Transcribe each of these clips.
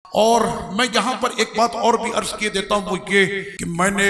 और मैं यहाँ पर एक बात और भी अर्ज किए देता हूँ, वो ये कि मैंने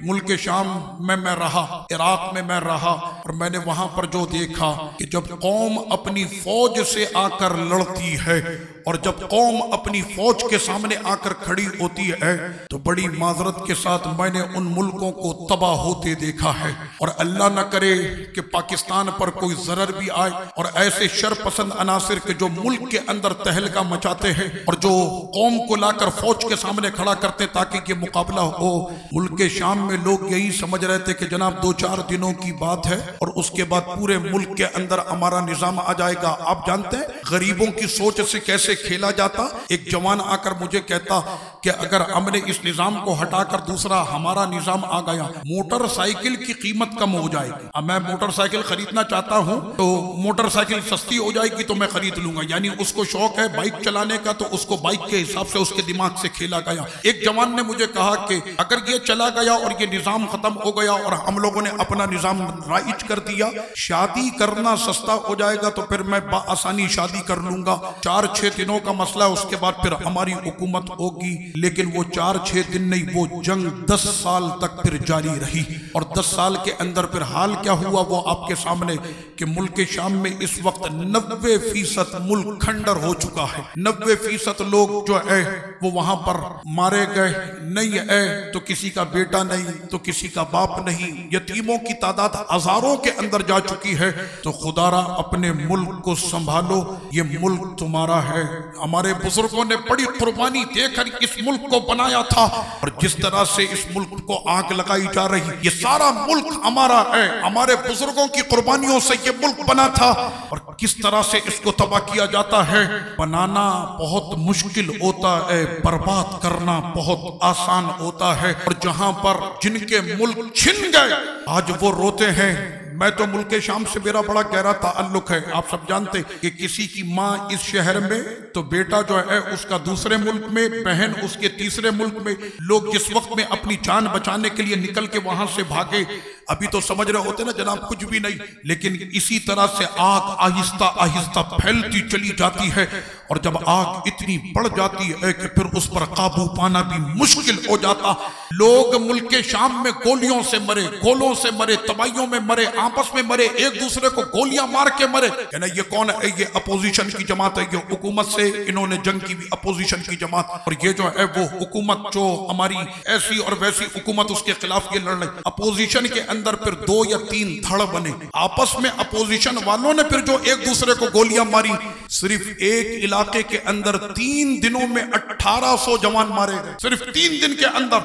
मुल्क शाम में मैं रहा, इराक में मैं रहा, और मैंने वहाँ पर जो देखा कि जब कौम अपनी फौज से आकर लड़ती है और जब कौम अपनी फौज के सामने आकर खड़ी होती है तो बड़ी माजरत के साथ मैंने उन मुल्कों को तबाह होते देखा है। और अल्लाह न करे कि पाकिस्तान पर कोई जरर भी आए और ऐसे शरपसंद अनासिर के जो मुल्क के अंदर तहलका मचाते हैं और जो कौम को लाकर फौज के सामने खड़ा करते ताकि ये मुकाबला हो। मुल्क के शाम में लोग यही समझ रहे थे कि जनाब 2-4 दिनों की बात है और उसके बाद पूरे मुल्क के अंदर हमारा निजाम आ जाएगा। आप जानते हैं गरीबों की सोच से कैसे खेला जाता। एक जवान आकर मुझे कहता कि अगर हमने इस निजाम को हटाकर दूसरा हमारा निजाम आ गया, मोटरसाइकिल की कीमत कम हो जाएगी। अब मैं मोटरसाइकिल खरीदना चाहता हूं तो मोटरसाइकिल सस्ती हो जाएगी तो मैं खरीद लूंगा। यानी उसको शौक है बाइक चलाने का तो उसको बाइक के हिसाब से उसके दिमाग से खेला गया। एक जवान ने मुझे कहा कि अगर ये चला गया और ये निजाम खत्म हो गया और हम लोगों ने अपना निजाम राइज कर दिया, शादी करना सस्ता हो जाएगा तो फिर मैं आसानी शादी कर लूंगा। 4-6 दिनों का मसला, उसके बाद फिर हमारी हुकूमत होगी। लेकिन वो 4-6 दिन नहीं, वो जंग 10 साल तक फिर जारी रही। और 10 साल के अंदर फिर हाल क्या हुआ वो आपके सामने कि मुल्क शाम में इस वक्त 90% मुल्क खंडर हो चुका है। 90% लोग जो है वो वहां पर मारे गए। नहीं है तो किसी का बेटा नहीं तो किसी का बाप नहीं, यतीमों की तादाद हजारों के अंदर जा चुकी है। तो खुदारा अपने मुल्क को संभालो, ये मुल्क तुम्हारा है। हमारे बुजुर्गों ने बड़ी कुर्बानी देकर इस मुल्क को बनाया था और जिस तरह से इस मुल्क को आग लगाई जा रही, ये सारा मुल्क हमारा है। हमारे बुजुर्गों की कुर्बानियों से ये मुल्क बना था और किस तरह से इसको तबाह किया जाता है। बनाना बहुत मुश्किल होता है, बर्बाद करना बहुत आसान होता है। और जहां पर जिनके मुल्क छिन गए आज वो रोते हैं। मैं तो मुल्क शाम से मेरा बड़ा गहरा ताल्लुक है। आप सब जानते कि किसी की माँ इस शहर में तो बेटा जो है उसका दूसरे मुल्क में, बहन उसके तीसरे मुल्क में। लोग जिस वक्त में अपनी जान बचाने के लिए निकल के वहां से भागे, अभी तो समझ रहे होते ना जनाब कुछ भी नहीं, लेकिन इसी तरह से आग आहिस्ता आहिस्ता फैलती चली जाती है। और जब आग इतनी बढ़ जाती है कि फिर उस पर काबू पाना भी मुश्किल हो जाता। लोग मुल्क शाम में गोलियों से मरे, गोलों से मरे, तबाहियों में मरे, आपस में मरे, एक दूसरे को गोलियां मार के मरे। कहना ये कौन है? ये अपोजिशन की जमात है। ये हुकूमत से इन्होंने जंग की भी, अपोजिशन की जमात। और ये जो है वो हुकूमत जो हमारी ऐसी और वैसी हुकूमत, उसके खिलाफ ये लड़ रही। अपोजिशन के अंदर फिर 2 या 3 धड़ बने आपस में। अपोजिशन वालों ने फिर जो एक दूसरे को गोलियां मारी, सिर्फ एक इलाके के अंदर 3 दिनों में 1800 जवान मारे गए। सिर्फ 3 दिन के अंदर।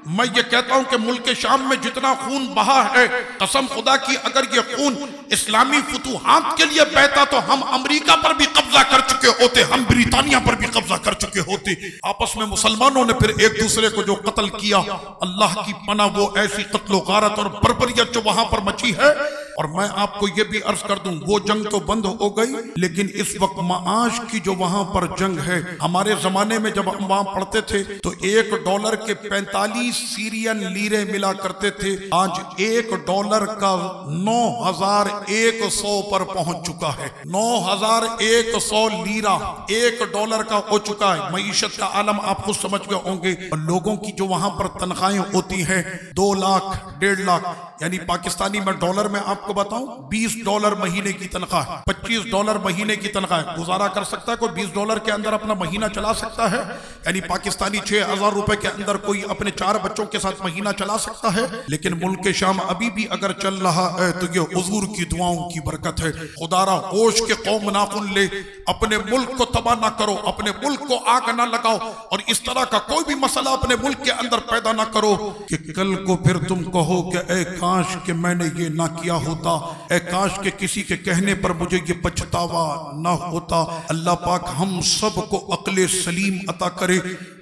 मैं ये कहता हूं कि मुल्क शाम में जितना खून बहा है, कसम खुदा की अगर ये खून इस्लामी फुतूहात के लिए बहता तो हम अमेरिका पर भी कब्जा कर चुके होते, हम ब्रितानिया पर भी कब्जा कर चुके होते। आपस में मुसलमानों ने फिर एक दूसरे को जो कत्ल किया, अल्लाह की पनाह वो ऐसी कत्लो गारत और बर्बरियत जो वहां पर मची है। और मैं आपको ये भी अर्ज कर दूं, वो जंग तो बंद हो गई, लेकिन इस वक्त माश की जो वहां पर जंग है, हमारे जमाने में जब हम वहां पढ़ते थे तो $1 के 45 सीरियन लीरे मिला करते थे। आज $1 का 9100 पर पहुंच चुका है। 9100 लीरा $1 का हो चुका है। मईशत का आलम आप खुद समझ गए होंगे। और लोगों की जो वहां पर तनख्वाहें होती हैं 2 लाख 1.5 लाख, यानी पाकिस्तानी में डॉलर में आपको बताऊं $20 महीने की तनख्वाह, $25 महीने की तनख्वाह। गुजारा कर सकता है कोई $20 के अंदर अपना महीना चला सकता है। यानी पाकिस्तानी 6000 रुपए के अंदर कोई अपने 4 बच्चों के साथ महीना चला सकता है। लेकिन मुल्क शाम अभी भी अगर चल रहा है तो ये हुजूर की दुआओं की बरकत है। खुदारा होश के कौम नाखुन ले, अपने मुल्क को तबाह ना करो, अपने मुल्क को आग ना लगाओ और इस तरह का कोई भी मसला अपने मुल्क के अंदर पैदा ना करो कि कल को फिर तुम कहो कि ए काश कि मैंने ये ना किया होता, ए काश के किसी के कहने पर मुझे ये पछतावा ना होता। अल्लाह पाक हम सब को अक्ले सलीम अता करे।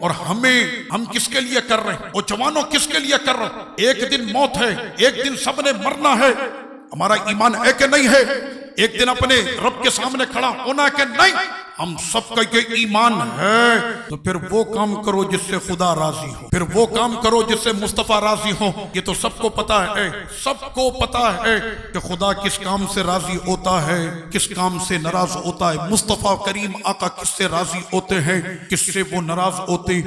और हम किसके लिए कर रहे हैं? वो जवानों किसके लिए कर रहे हैं? एक दिन मौत है, एक दिन सबने मरना है। हमारा ईमान है कि नहीं है? एक दिन अपने रब के सामने खड़ा होना है कि नहीं? हम सबका ये ईमान है, तो फिर वो काम करो जिससे खुदा राजी हो, फिर वो काम करो जिससे मुस्तफा राजी हो। ये तो सबको पता है, सबको पता है कि खुदा किस काम से राजी होता है, किस काम से नाराज होता है। मुस्तफा करीम आका किससे राजी होते हैं, किससे वो नाराज होते।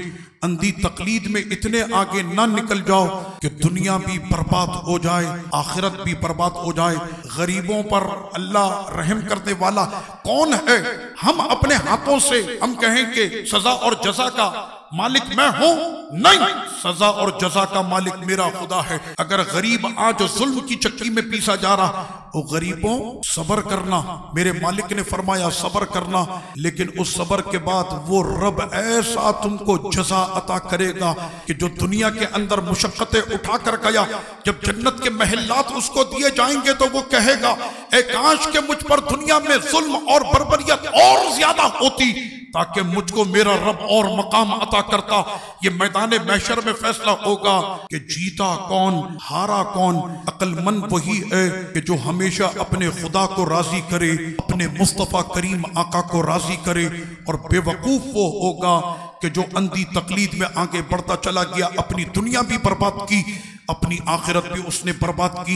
अंधी तकलीद में इतने आगे ना निकल जाओ कि दुनिया भी बर्बाद हो जाए, आखिरत भी बर्बाद हो जाए। गरीबों पर अल्लाह रहम करने वाला कौन है? हम अपने हाथों से हम कहें कि सजा और जजा का मालिक मैं हूं? नहीं, सजा और जजा का मालिक मेरा खुदा है। अगर गरीब आज जुल्म की चक्की में पीसा जा रहा, वो गरीबों सबर करना, मेरे मालिक ने फरमाया सबर करना, लेकिन उस सबर के बाद वो रब ऐसा तुमको जजा अता करेगा कि जो दुनिया के अंदर मुशक्कतें उठा कर गया, जब जन्नत के महलात उसको दिए जाएंगे तो वो कहेगा ए काश के मुझ पर दुनिया में जुल्म और बर्बरियत और ज्यादा होती, ताकि मुझको मेरा रब और मकाम अता करता। ये मैदाने महशर में फैसला होगा कि जीता कौन, हारा कौन। अक्लमंद वही है कि जो हमेशा अपने खुदा को राजी करे, अपने मुस्तफा करीम आका को राजी करे, और बेवकूफ वो होगा कि जो अंधी तकलीद में आगे बढ़ता चला गया, अपनी दुनिया भी बर्बाद की, अपनी आखिरत भी उसने बर्बाद की।